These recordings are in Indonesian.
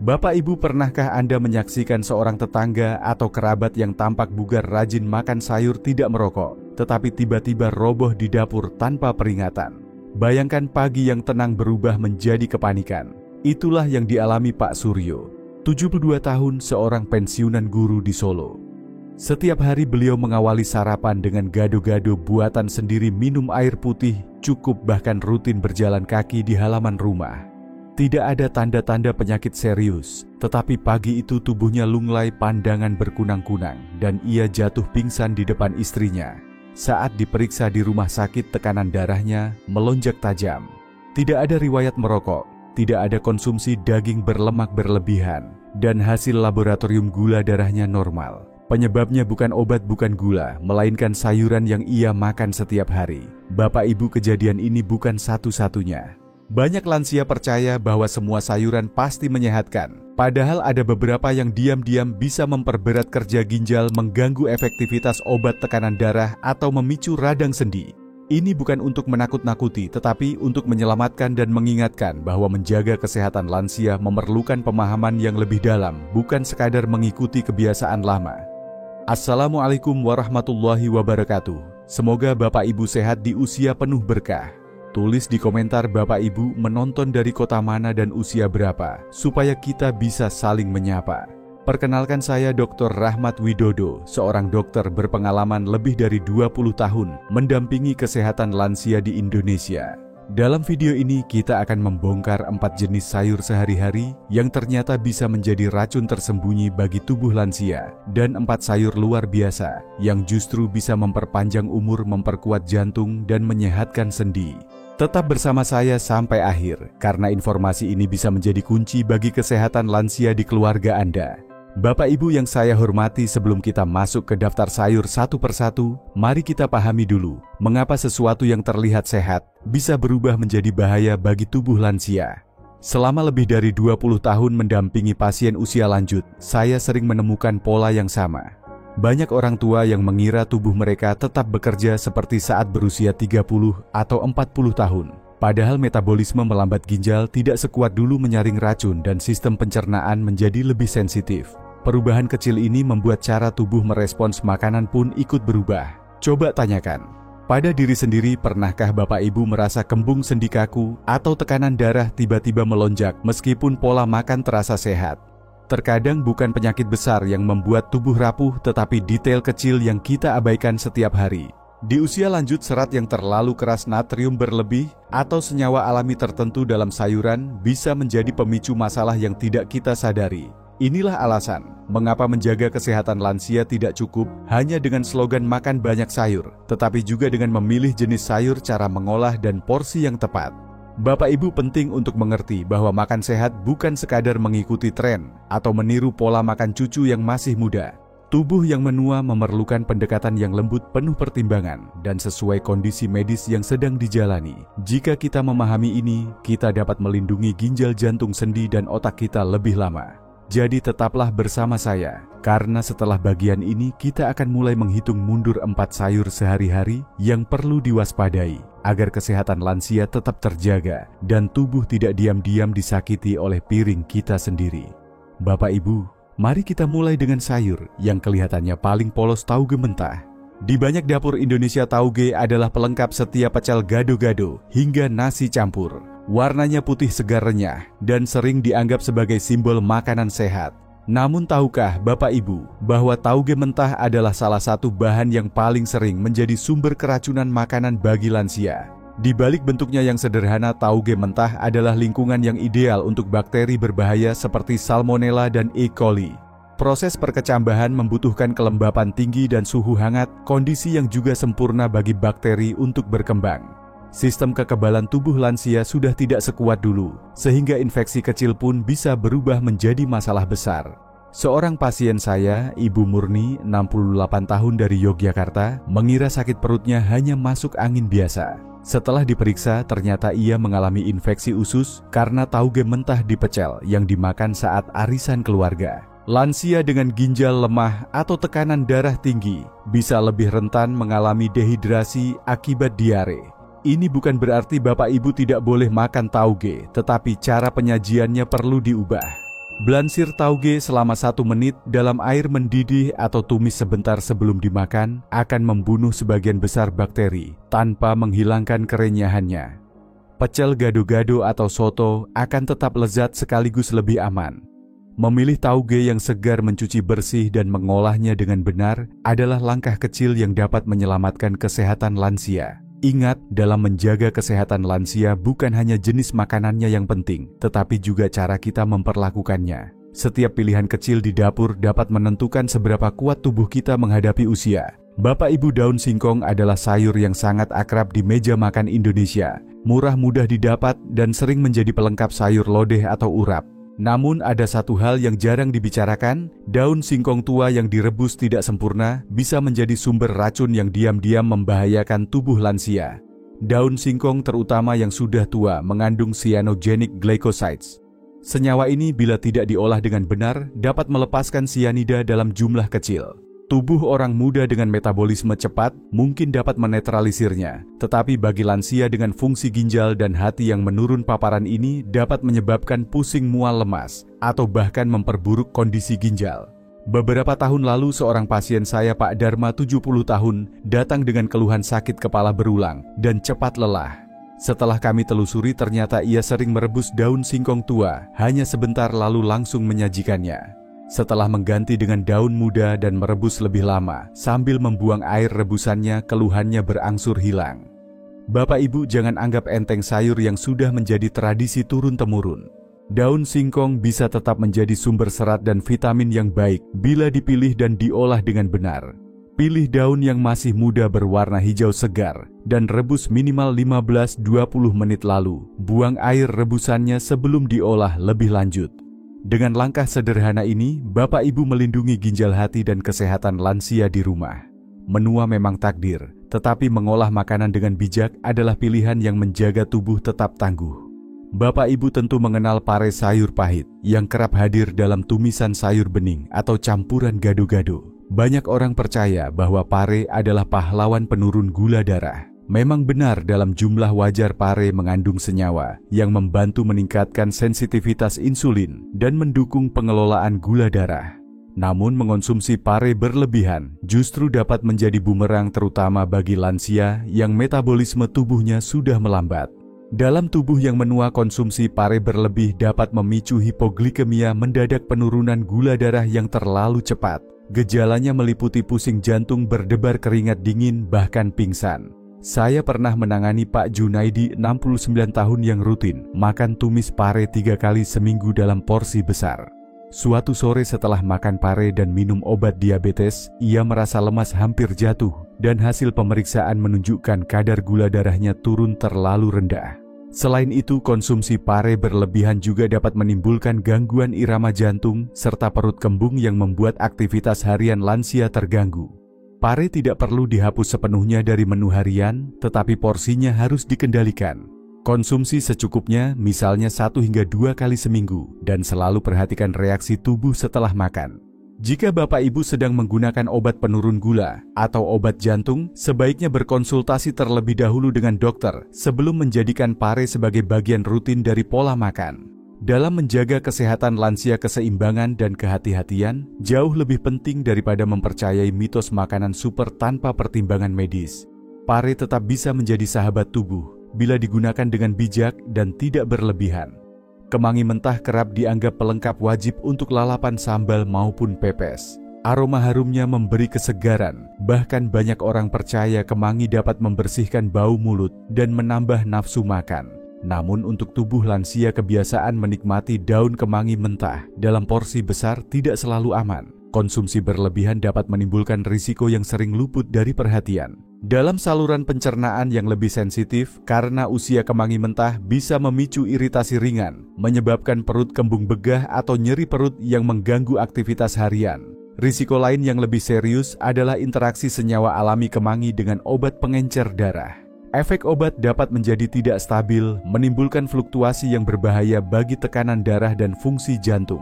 Bapak Ibu, pernahkah Anda menyaksikan seorang tetangga atau kerabat yang tampak bugar rajin makan sayur tidak merokok, tetapi tiba-tiba roboh di dapur tanpa peringatan? Bayangkan pagi yang tenang berubah menjadi kepanikan. Itulah yang dialami Pak Suryo, 72 tahun, seorang pensiunan guru di Solo. Setiap hari beliau mengawali sarapan dengan gado-gado buatan sendiri, minum air putih cukup, bahkan rutin berjalan kaki di halaman rumah. Tidak ada tanda-tanda penyakit serius, tetapi pagi itu tubuhnya lunglai, pandangan berkunang-kunang, dan ia jatuh pingsan di depan istrinya. Saat diperiksa di rumah sakit, tekanan darahnya melonjak tajam. Tidak ada riwayat merokok, tidak ada konsumsi daging berlemak berlebihan, dan hasil laboratorium gula darahnya normal. Penyebabnya bukan obat, bukan gula, melainkan sayuran yang ia makan setiap hari. Bapak Ibu, kejadian ini bukan satu-satunya. Banyak lansia percaya bahwa semua sayuran pasti menyehatkan, padahal ada beberapa yang diam-diam bisa memperberat kerja ginjal, mengganggu efektivitas obat tekanan darah, atau memicu radang sendi. Ini bukan untuk menakut-nakuti, tetapi untuk menyelamatkan dan mengingatkan bahwa menjaga kesehatan lansia memerlukan pemahaman yang lebih dalam, bukan sekadar mengikuti kebiasaan lama. Assalamualaikum warahmatullahi wabarakatuh. Semoga Bapak Ibu sehat di usia penuh berkah. Tulis di komentar Bapak Ibu menonton dari kota mana dan usia berapa, supaya kita bisa saling menyapa. Perkenalkan, saya Dr. Rahmat Widodo, seorang dokter berpengalaman lebih dari 20 tahun mendampingi kesehatan lansia di Indonesia. Dalam video ini kita akan membongkar 4 jenis sayur sehari-hari yang ternyata bisa menjadi racun tersembunyi bagi tubuh lansia, dan 4 sayur luar biasa yang justru bisa memperpanjang umur, memperkuat jantung, dan menyehatkan sendi. Tetap bersama saya sampai akhir, karena informasi ini bisa menjadi kunci bagi kesehatan lansia di keluarga Anda. Bapak Ibu yang saya hormati, sebelum kita masuk ke daftar sayur satu persatu, mari kita pahami dulu mengapa sesuatu yang terlihat sehat bisa berubah menjadi bahaya bagi tubuh lansia. Selama lebih dari 20 tahun mendampingi pasien usia lanjut, saya sering menemukan pola yang sama. Banyak orang tua yang mengira tubuh mereka tetap bekerja seperti saat berusia 30 atau 40 tahun. Padahal metabolisme melambat, ginjal tidak sekuat dulu menyaring racun, dan sistem pencernaan menjadi lebih sensitif. Perubahan kecil ini membuat cara tubuh merespons makanan pun ikut berubah. Coba tanyakan pada diri sendiri, pernahkah Bapak Ibu merasa kembung, sendi kaku, atau tekanan darah tiba-tiba melonjak meskipun pola makan terasa sehat? Terkadang bukan penyakit besar yang membuat tubuh rapuh, tetapi detail kecil yang kita abaikan setiap hari. Di usia lanjut, serat yang terlalu keras, natrium berlebih, atau senyawa alami tertentu dalam sayuran bisa menjadi pemicu masalah yang tidak kita sadari. Inilah alasan mengapa menjaga kesehatan lansia tidak cukup hanya dengan slogan makan banyak sayur, tetapi juga dengan memilih jenis sayur, cara mengolah, dan porsi yang tepat. Bapak Ibu, penting untuk mengerti bahwa makan sehat bukan sekadar mengikuti tren atau meniru pola makan cucu yang masih muda. Tubuh yang menua memerlukan pendekatan yang lembut, penuh pertimbangan, dan sesuai kondisi medis yang sedang dijalani. Jika kita memahami ini, kita dapat melindungi ginjal, jantung, sendi, dan otak kita lebih lama. Jadi tetaplah bersama saya, karena setelah bagian ini kita akan mulai menghitung mundur 4 sayur sehari-hari yang perlu diwaspadai, agar kesehatan lansia tetap terjaga dan tubuh tidak diam-diam disakiti oleh piring kita sendiri. Bapak Ibu, mari kita mulai dengan sayur yang kelihatannya paling polos, tauge mentah. Di banyak dapur Indonesia, tauge adalah pelengkap setiap pecel gado-gado hingga nasi campur. Warnanya putih segar, renyah, dan sering dianggap sebagai simbol makanan sehat. Namun tahukah Bapak Ibu bahwa tauge mentah adalah salah satu bahan yang paling sering menjadi sumber keracunan makanan bagi lansia? Di balik bentuknya yang sederhana, tauge mentah adalah lingkungan yang ideal untuk bakteri berbahaya seperti Salmonella dan E. coli. Proses perkecambahan membutuhkan kelembapan tinggi dan suhu hangat, kondisi yang juga sempurna bagi bakteri untuk berkembang. Sistem kekebalan tubuh lansia sudah tidak sekuat dulu, sehingga infeksi kecil pun bisa berubah menjadi masalah besar. Seorang pasien saya, Ibu Murni, 68 tahun dari Yogyakarta, mengira sakit perutnya hanya masuk angin biasa. Setelah diperiksa, ternyata ia mengalami infeksi usus karena tauge mentah di pecel yang dimakan saat arisan keluarga. Lansia dengan ginjal lemah atau tekanan darah tinggi bisa lebih rentan mengalami dehidrasi akibat diare. Ini bukan berarti Bapak Ibu tidak boleh makan tauge, tetapi cara penyajiannya perlu diubah. Blansir tauge selama 1 menit dalam air mendidih atau tumis sebentar sebelum dimakan akan membunuh sebagian besar bakteri tanpa menghilangkan kerenyahannya. Pecel gado-gado atau soto akan tetap lezat sekaligus lebih aman. Memilih tauge yang segar, mencuci bersih dan mengolahnya dengan benar adalah langkah kecil yang dapat menyelamatkan kesehatan lansia. Ingat, dalam menjaga kesehatan lansia bukan hanya jenis makanannya yang penting, tetapi juga cara kita memperlakukannya. Setiap pilihan kecil di dapur dapat menentukan seberapa kuat tubuh kita menghadapi usia. Bapak Ibu, daun singkong adalah sayur yang sangat akrab di meja makan Indonesia. Murah, mudah didapat, dan sering menjadi pelengkap sayur lodeh atau urap. Namun ada satu hal yang jarang dibicarakan, daun singkong tua yang direbus tidak sempurna bisa menjadi sumber racun yang diam-diam membahayakan tubuh lansia. Daun singkong terutama yang sudah tua mengandung cyanogenic glycosides. Senyawa ini bila tidak diolah dengan benar dapat melepaskan sianida dalam jumlah kecil. Tubuh orang muda dengan metabolisme cepat mungkin dapat menetralisirnya, tetapi bagi lansia dengan fungsi ginjal dan hati yang menurun, paparan ini dapat menyebabkan pusing, mual, lemas, atau bahkan memperburuk kondisi ginjal. Beberapa tahun lalu seorang pasien saya, Pak Dharma, 70 tahun, datang dengan keluhan sakit kepala berulang dan cepat lelah. Setelah kami telusuri, ternyata ia sering merebus daun singkong tua, hanya sebentar lalu langsung menyajikannya. Setelah mengganti dengan daun muda dan merebus lebih lama, sambil membuang air rebusannya, keluhannya berangsur hilang. Bapak Ibu, jangan anggap enteng sayur yang sudah menjadi tradisi turun-temurun. Daun singkong bisa tetap menjadi sumber serat dan vitamin yang baik bila dipilih dan diolah dengan benar. Pilih daun yang masih muda berwarna hijau segar dan rebus minimal 15-20 menit lalu. Buang air rebusannya sebelum diolah lebih lanjut. Dengan langkah sederhana ini, Bapak Ibu melindungi ginjal hati dan kesehatan lansia di rumah. Menua memang takdir, tetapi mengolah makanan dengan bijak adalah pilihan yang menjaga tubuh tetap tangguh. Bapak Ibu tentu mengenal pare, sayur pahit yang kerap hadir dalam tumisan sayur bening atau campuran gado-gado. Banyak orang percaya bahwa pare adalah pahlawan penurun gula darah. Memang benar, dalam jumlah wajar pare mengandung senyawa yang membantu meningkatkan sensitivitas insulin dan mendukung pengelolaan gula darah. Namun mengonsumsi pare berlebihan justru dapat menjadi bumerang, terutama bagi lansia yang metabolisme tubuhnya sudah melambat. Dalam tubuh yang menua, konsumsi pare berlebih dapat memicu hipoglikemia, mendadak penurunan gula darah yang terlalu cepat. Gejalanya meliputi pusing jantung, berdebar keringat dingin, bahkan pingsan. Saya pernah menangani Pak Junaidi, 69 tahun, yang rutin makan tumis pare 3 kali seminggu dalam porsi besar. Suatu sore setelah makan pare dan minum obat diabetes, ia merasa lemas, hampir jatuh, dan hasil pemeriksaan menunjukkan kadar gula darahnya turun terlalu rendah. Selain itu, konsumsi pare berlebihan juga dapat menimbulkan gangguan irama jantung serta perut kembung yang membuat aktivitas harian lansia terganggu. Pare tidak perlu dihapus sepenuhnya dari menu harian, tetapi porsinya harus dikendalikan. Konsumsi secukupnya, misalnya 1 hingga 2 kali seminggu, dan selalu perhatikan reaksi tubuh setelah makan. Jika Bapak Ibu sedang menggunakan obat penurun gula atau obat jantung, sebaiknya berkonsultasi terlebih dahulu dengan dokter sebelum menjadikan pare sebagai bagian rutin dari pola makan. Dalam menjaga kesehatan lansia, keseimbangan dan kehati-hatian jauh lebih penting daripada mempercayai mitos makanan super tanpa pertimbangan medis. Pare tetap bisa menjadi sahabat tubuh bila digunakan dengan bijak dan tidak berlebihan. Kemangi mentah kerap dianggap pelengkap wajib untuk lalapan sambal maupun pepes. Aroma harumnya memberi kesegaran, bahkan banyak orang percaya kemangi dapat membersihkan bau mulut dan menambah nafsu makan. Namun untuk tubuh lansia, kebiasaan menikmati daun kemangi mentah dalam porsi besar tidak selalu aman. Konsumsi berlebihan dapat menimbulkan risiko yang sering luput dari perhatian. Dalam saluran pencernaan yang lebih sensitif, karena usia kemangi mentah bisa memicu iritasi ringan, menyebabkan perut kembung begah atau nyeri perut yang mengganggu aktivitas harian. Risiko lain yang lebih serius adalah interaksi senyawa alami kemangi dengan obat pengencer darah. Efek obat dapat menjadi tidak stabil, menimbulkan fluktuasi yang berbahaya bagi tekanan darah dan fungsi jantung.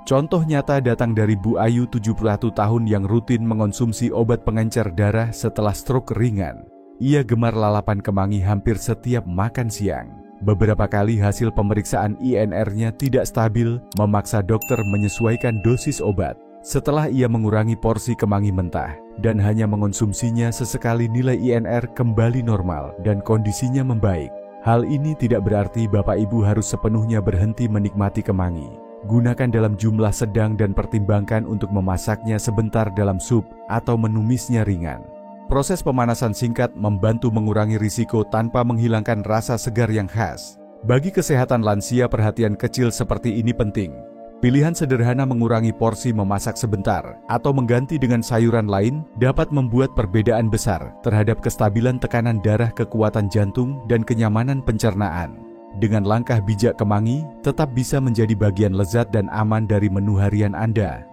Contoh nyata datang dari Bu Ayu, 71 tahun, yang rutin mengonsumsi obat pengencer darah setelah stroke ringan. Ia gemar lalapan kemangi hampir setiap makan siang. Beberapa kali hasil pemeriksaan INR-nya tidak stabil, memaksa dokter menyesuaikan dosis obat. Setelah ia mengurangi porsi kemangi mentah dan hanya mengonsumsinya sesekali, nilai INR kembali normal dan kondisinya membaik. Hal ini tidak berarti Bapak Ibu harus sepenuhnya berhenti menikmati kemangi. Gunakan dalam jumlah sedang dan pertimbangkan untuk memasaknya sebentar dalam sup atau menumisnya ringan. Proses pemanasan singkat membantu mengurangi risiko tanpa menghilangkan rasa segar yang khas. Bagi kesehatan lansia, perhatian kecil seperti ini penting. Pilihan sederhana mengurangi porsi memasak sebentar atau mengganti dengan sayuran lain dapat membuat perbedaan besar terhadap kestabilan tekanan darah, kekuatan jantung, dan kenyamanan pencernaan. Dengan langkah bijak, kemangi tetap bisa menjadi bagian lezat dan aman dari menu harian Anda.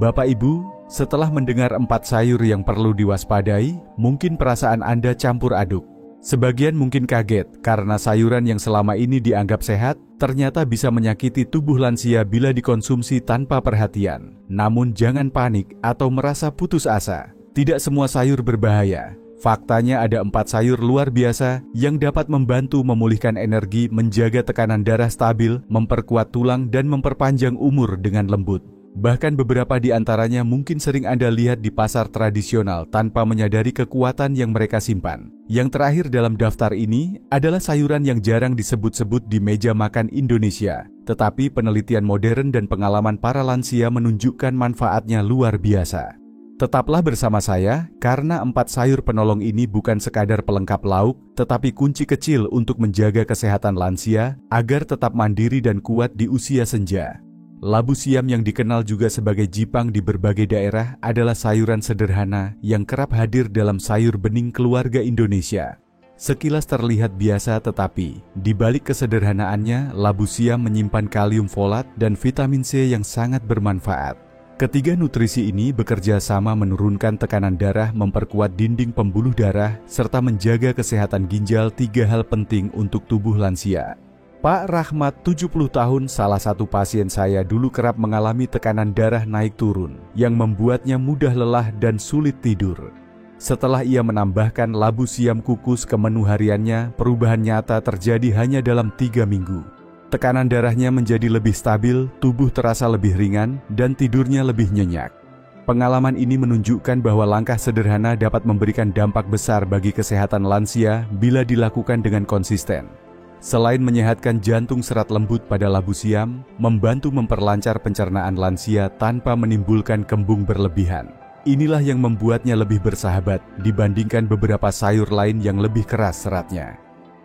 Bapak Ibu, setelah mendengar 4 sayur yang perlu diwaspadai, mungkin perasaan Anda campur aduk. Sebagian mungkin kaget karena sayuran yang selama ini dianggap sehat ternyata bisa menyakiti tubuh lansia bila dikonsumsi tanpa perhatian. Namun jangan panik atau merasa putus asa. Tidak semua sayur berbahaya. Faktanya ada 4 sayur luar biasa yang dapat membantu memulihkan energi, menjaga tekanan darah stabil, memperkuat tulang, dan memperpanjang umur dengan lembut. Bahkan beberapa di antaranya mungkin sering Anda lihat di pasar tradisional tanpa menyadari kekuatan yang mereka simpan. Yang terakhir dalam daftar ini adalah sayuran yang jarang disebut-sebut di meja makan Indonesia. Tetapi penelitian modern dan pengalaman para lansia menunjukkan manfaatnya luar biasa. Tetaplah bersama saya, karena 4 sayur penolong ini bukan sekadar pelengkap lauk, tetapi kunci kecil untuk menjaga kesehatan lansia agar tetap mandiri dan kuat di usia senja. Labu siam yang dikenal juga sebagai jipang di berbagai daerah adalah sayuran sederhana yang kerap hadir dalam sayur bening keluarga Indonesia. Sekilas terlihat biasa, tetapi di balik kesederhanaannya, labu siam menyimpan kalium folat dan vitamin C yang sangat bermanfaat. Ketiga nutrisi ini bekerja sama menurunkan tekanan darah, memperkuat dinding pembuluh darah, serta menjaga kesehatan ginjal, 3 hal penting untuk tubuh lansia. Pak Rahmat, 70 tahun, salah satu pasien saya dulu kerap mengalami tekanan darah naik turun yang membuatnya mudah lelah dan sulit tidur. Setelah ia menambahkan labu siam kukus ke menu hariannya, perubahan nyata terjadi hanya dalam 3 minggu. Tekanan darahnya menjadi lebih stabil, tubuh terasa lebih ringan, dan tidurnya lebih nyenyak. Pengalaman ini menunjukkan bahwa langkah sederhana dapat memberikan dampak besar bagi kesehatan lansia bila dilakukan dengan konsisten. Selain menyehatkan jantung, serat lembut pada labu siam membantu memperlancar pencernaan lansia tanpa menimbulkan kembung berlebihan. Inilah yang membuatnya lebih bersahabat dibandingkan beberapa sayur lain yang lebih keras seratnya.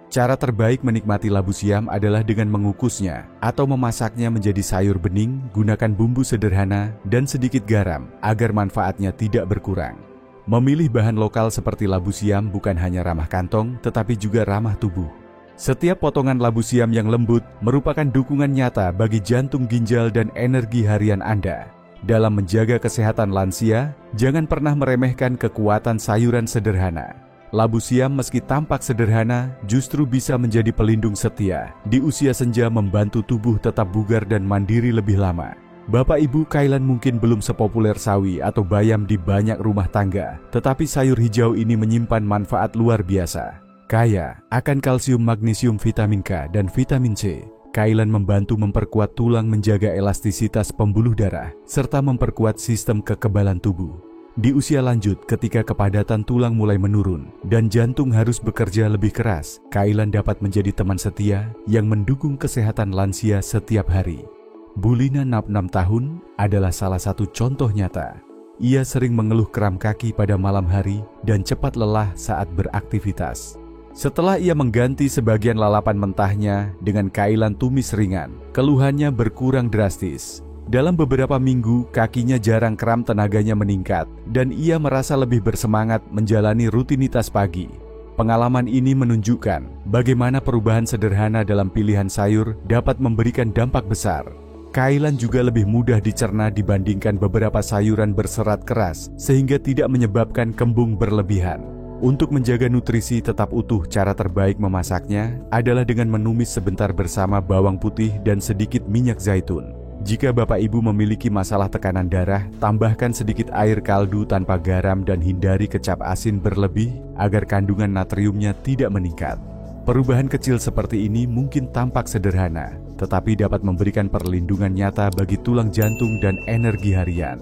Cara terbaik menikmati labu siam adalah dengan mengukusnya atau memasaknya menjadi sayur bening. Gunakan bumbu sederhana dan sedikit garam agar manfaatnya tidak berkurang. Memilih bahan lokal seperti labu siam bukan hanya ramah kantong, tetapi juga ramah tubuh. Setiap potongan labu siam yang lembut merupakan dukungan nyata bagi jantung, ginjal, dan energi harian Anda. Dalam menjaga kesehatan lansia, jangan pernah meremehkan kekuatan sayuran sederhana. Labu siam meski tampak sederhana, justru bisa menjadi pelindung setia. Di usia senja membantu tubuh tetap bugar dan mandiri lebih lama. Bapak Ibu, kailan mungkin belum sepopuler sawi atau bayam di banyak rumah tangga, tetapi sayur hijau ini menyimpan manfaat luar biasa. Kaya akan kalsium, magnesium, vitamin K, dan vitamin C. Kailan membantu memperkuat tulang, menjaga elastisitas pembuluh darah, serta memperkuat sistem kekebalan tubuh. Di usia lanjut, ketika kepadatan tulang mulai menurun dan jantung harus bekerja lebih keras, kailan dapat menjadi teman setia yang mendukung kesehatan lansia setiap hari. Bulina, 6 tahun, adalah salah satu contoh nyata. Ia sering mengeluh kram kaki pada malam hari dan cepat lelah saat beraktivitas. Setelah ia mengganti sebagian lalapan mentahnya dengan kailan tumis ringan, keluhannya berkurang drastis. Dalam beberapa minggu, kakinya jarang kram, tenaganya meningkat, dan ia merasa lebih bersemangat menjalani rutinitas pagi. Pengalaman ini menunjukkan bagaimana perubahan sederhana dalam pilihan sayur dapat memberikan dampak besar. Kailan juga lebih mudah dicerna dibandingkan beberapa sayuran berserat keras, sehingga tidak menyebabkan kembung berlebihan. Untuk menjaga nutrisi tetap utuh, cara terbaik memasaknya adalah dengan menumis sebentar bersama bawang putih dan sedikit minyak zaitun. Jika Bapak Ibu memiliki masalah tekanan darah, tambahkan sedikit air kaldu tanpa garam dan hindari kecap asin berlebih agar kandungan natriumnya tidak meningkat. Perubahan kecil seperti ini mungkin tampak sederhana, tetapi dapat memberikan perlindungan nyata bagi tulang jantung dan energi harian.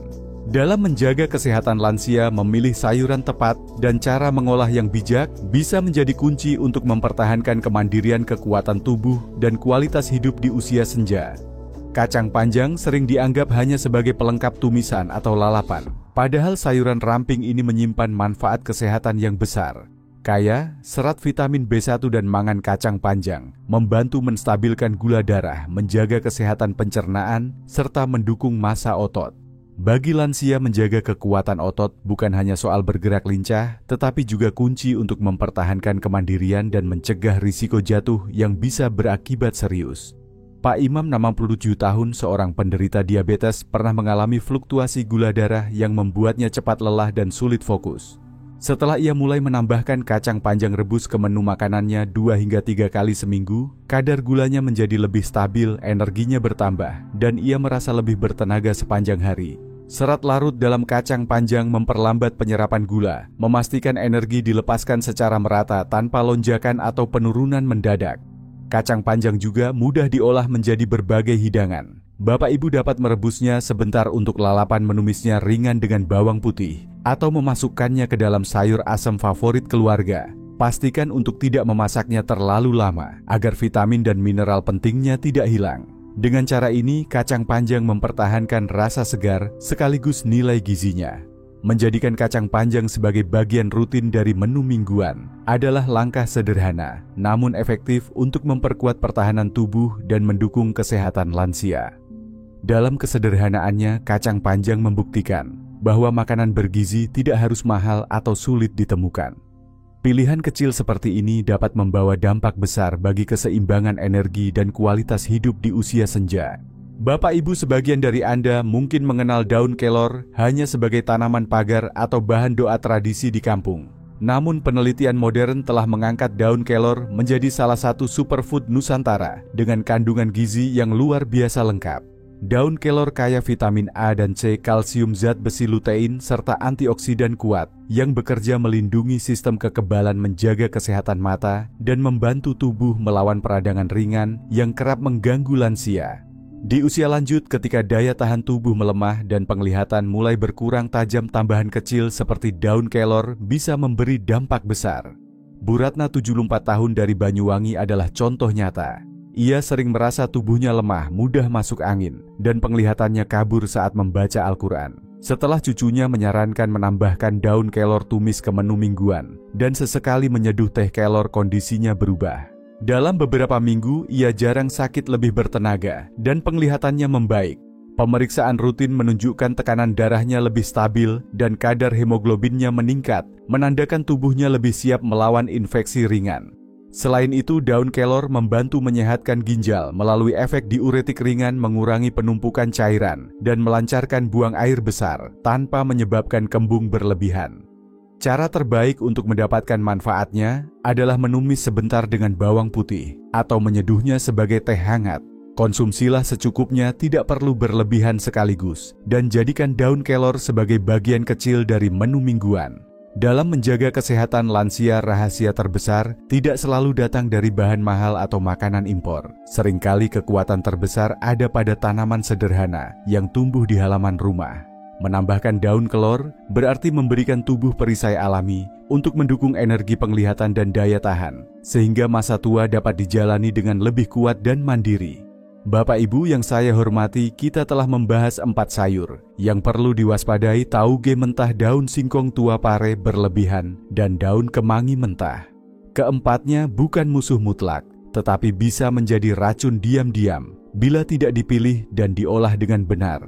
Dalam menjaga kesehatan lansia, memilih sayuran tepat dan cara mengolah yang bijak bisa menjadi kunci untuk mempertahankan kemandirian kekuatan tubuh dan kualitas hidup di usia senja. Kacang panjang sering dianggap hanya sebagai pelengkap tumisan atau lalapan, padahal sayuran ramping ini menyimpan manfaat kesehatan yang besar. Kaya serat vitamin B1 dan mangan kacang panjang membantu menstabilkan gula darah, menjaga kesehatan pencernaan, serta mendukung massa otot. Bagi lansia, menjaga kekuatan otot bukan hanya soal bergerak lincah, tetapi juga kunci untuk mempertahankan kemandirian dan mencegah risiko jatuh yang bisa berakibat serius. Pak Imam, 67 tahun, seorang penderita diabetes, pernah mengalami fluktuasi gula darah yang membuatnya cepat lelah dan sulit fokus. Setelah ia mulai menambahkan kacang panjang rebus ke menu makanannya 2 hingga 3 kali seminggu, kadar gulanya menjadi lebih stabil, energinya bertambah, dan ia merasa lebih bertenaga sepanjang hari. Serat larut dalam kacang panjang memperlambat penyerapan gula, memastikan energi dilepaskan secara merata tanpa lonjakan atau penurunan mendadak. Kacang panjang juga mudah diolah menjadi berbagai hidangan. Bapak Ibu dapat merebusnya sebentar untuk lalapan, menumisnya ringan dengan bawang putih, atau memasukkannya ke dalam sayur asam favorit keluarga. Pastikan untuk tidak memasaknya terlalu lama, agar vitamin dan mineral pentingnya tidak hilang. Dengan cara ini, kacang panjang mempertahankan rasa segar sekaligus nilai gizinya. Menjadikan kacang panjang sebagai bagian rutin dari menu mingguan adalah langkah sederhana, namun efektif untuk memperkuat pertahanan tubuh dan mendukung kesehatan lansia. Dalam kesederhanaannya, kacang panjang membuktikan bahwa makanan bergizi tidak harus mahal atau sulit ditemukan. Pilihan kecil seperti ini dapat membawa dampak besar bagi keseimbangan energi dan kualitas hidup di usia senja. Bapak Ibu, sebagian dari Anda mungkin mengenal daun kelor hanya sebagai tanaman pagar atau bahan doa tradisi di kampung. Namun penelitian modern telah mengangkat daun kelor menjadi salah satu superfood Nusantara dengan kandungan gizi yang luar biasa lengkap. Daun kelor kaya vitamin A dan C, kalsium, zat besi, lutein, serta antioksidan kuat yang bekerja melindungi sistem kekebalan, menjaga kesehatan mata, dan membantu tubuh melawan peradangan ringan yang kerap mengganggu lansia. Di usia lanjut, ketika daya tahan tubuh melemah dan penglihatan mulai berkurang tajam, tambahan kecil seperti daun kelor bisa memberi dampak besar. Bu Ratna, 74 tahun, dari Banyuwangi adalah contoh nyata. Ia sering merasa tubuhnya lemah, mudah masuk angin, dan penglihatannya kabur saat membaca Al-Quran. Setelah cucunya menyarankan menambahkan daun kelor tumis ke menu mingguan, dan sesekali menyeduh teh kelor, kondisinya berubah. Dalam beberapa minggu, ia jarang sakit, lebih bertenaga, dan penglihatannya membaik. Pemeriksaan rutin menunjukkan tekanan darahnya lebih stabil dan kadar hemoglobinnya meningkat, menandakan tubuhnya lebih siap melawan infeksi ringan. Selain itu, daun kelor membantu menyehatkan ginjal melalui efek diuretik ringan, mengurangi penumpukan cairan, dan melancarkan buang air besar tanpa menyebabkan kembung berlebihan. Cara terbaik untuk mendapatkan manfaatnya adalah menumis sebentar dengan bawang putih atau menyeduhnya sebagai teh hangat. Konsumsilah secukupnya, tidak perlu berlebihan sekaligus, dan jadikan daun kelor sebagai bagian kecil dari menu mingguan. Dalam menjaga kesehatan lansia, rahasia terbesar tidak selalu datang dari bahan mahal atau makanan impor. Seringkali kekuatan terbesar ada pada tanaman sederhana yang tumbuh di halaman rumah. Menambahkan daun kelor berarti memberikan tubuh perisai alami untuk mendukung energi penglihatan dan daya tahan, sehingga masa tua dapat dijalani dengan lebih kuat dan mandiri. Bapak Ibu yang saya hormati, kita telah membahas 4 sayur yang perlu diwaspadai: tauge mentah, daun singkong tua pare berlebihan, dan daun kemangi mentah. Keempatnya bukan musuh mutlak, tetapi bisa menjadi racun diam-diam bila tidak dipilih dan diolah dengan benar.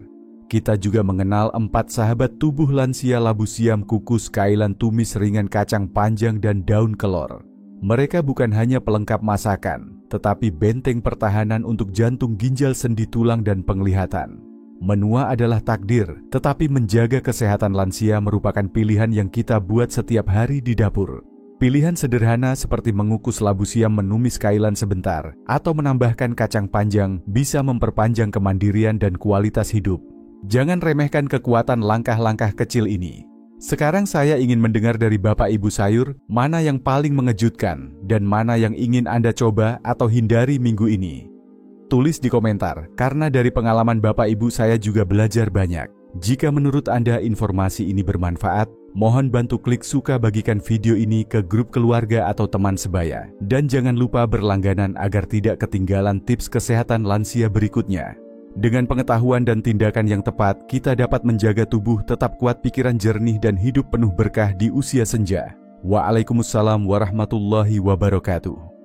Kita juga mengenal 4 sahabat tubuh lansia: labu siam, kukus, kailan, tumis ringan, kacang panjang, dan daun kelor. Mereka bukan hanya pelengkap masakan, tetapi benteng pertahanan untuk jantung, ginjal, sendi, tulang, dan penglihatan. Menua adalah takdir, tetapi menjaga kesehatan lansia merupakan pilihan yang kita buat setiap hari di dapur. Pilihan sederhana seperti mengukus labu siam, menumis kailan sebentar, atau menambahkan kacang panjang bisa memperpanjang kemandirian dan kualitas hidup. Jangan remehkan kekuatan langkah-langkah kecil ini. Sekarang saya ingin mendengar dari Bapak Ibu sayur, mana yang paling mengejutkan dan mana yang ingin Anda coba atau hindari minggu ini. Tulis di komentar, karena dari pengalaman Bapak Ibu saya juga belajar banyak. Jika menurut Anda informasi ini bermanfaat, mohon bantu klik suka, bagikan video ini ke grup keluarga atau teman sebaya. Dan jangan lupa berlangganan agar tidak ketinggalan tips kesehatan lansia berikutnya. Dengan pengetahuan dan tindakan yang tepat, kita dapat menjaga tubuh tetap kuat, pikiran jernih, dan hidup penuh berkah di usia senja. Waalaikumsalam warahmatullahi wabarakatuh.